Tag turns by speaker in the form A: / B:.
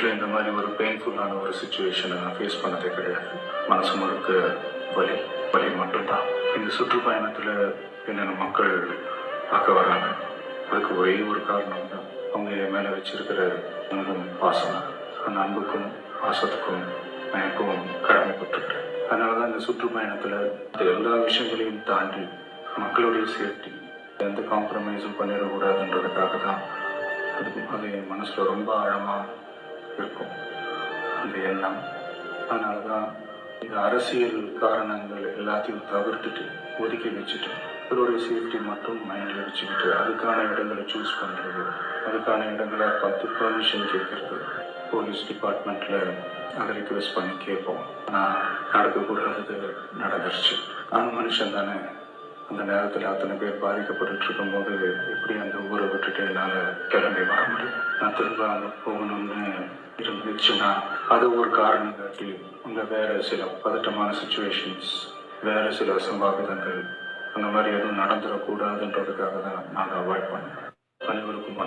A: லைஃப்பில் இந்த மாதிரி ஒரு பெயின்ஃபுல்லான ஒரு சுச்சுவேஷனை நான் ஃபேஸ் பண்ணதே கிடையாது. மனசு முழுக்க வலி வலி மட்டும்தான். இந்த சுற்றுப்பயணத்தில் என்னென்ன மக்கள் பார்க்க வராங்க, அதுக்கு ஒரே ஒரு காரணம் தான், அவங்க என் மேலே வச்சிருக்கிற அன்பும் பாசம். அந்த அன்புக்கும் பாசத்துக்கும் நான் எப்பவும் கடமைப்பட்டிருக்கிறேன். அதனால தான் இந்த சுற்றுப்பயணத்தில் எல்லா விஷயங்களையும் தாண்டி மக்களுடைய சேஃப்டி எந்த காம்ப்ரமைஸும் பண்ணிடக்கூடாதுன்றதுக்காக தான் அது என் மனசில் ரொம்ப ஆழமாக இருக்கும் அந்த எண்ணம். அதனால தான் இந்த அரசியல் காரணங்கள் எல்லாத்தையும் தவிர்த்துட்டு ஒதுக்கி வச்சுட்டு இவருடைய சேஃப்டி மட்டும் மைண்டில் வச்சுக்கிட்டு அதுக்கான இடங்களை சூஸ் பண்ணுறது, அதுக்கான இடங்களை பார்த்து பர்மிஷன் கேட்கறது, போலீஸ் டிபார்ட்மெண்ட்டில் அதை ரிக்வெஸ்ட் பண்ணி கேட்போம். நான் நடக்கக்கூடாதது நடந்துருச்சு. நான் மனுஷன் தானே. அந்த நேரத்தில் அத்தனை பேர் பாதிக்கப்பட்டு இருக்கும்போது எப்படி அந்த ஊரை விட்டுட்டு என்னால் கிளம்பி வர முடியும்? நான் திரும்ப அங்கே போகணும்னு இருந்துச்சுன்னா அது ஒரு காரணம் காட்டி அங்கே வேறு சில பதட்டமான சுச்சுவேஷன்ஸ், வேறு சில சம்பாவிதங்கள் அந்த மாதிரி எதுவும் நடந்துடக்கூடாதுன்றதுக்காக தான் நாங்கள் அவாய்ட் பண்ணோம். அனைவருக்கும்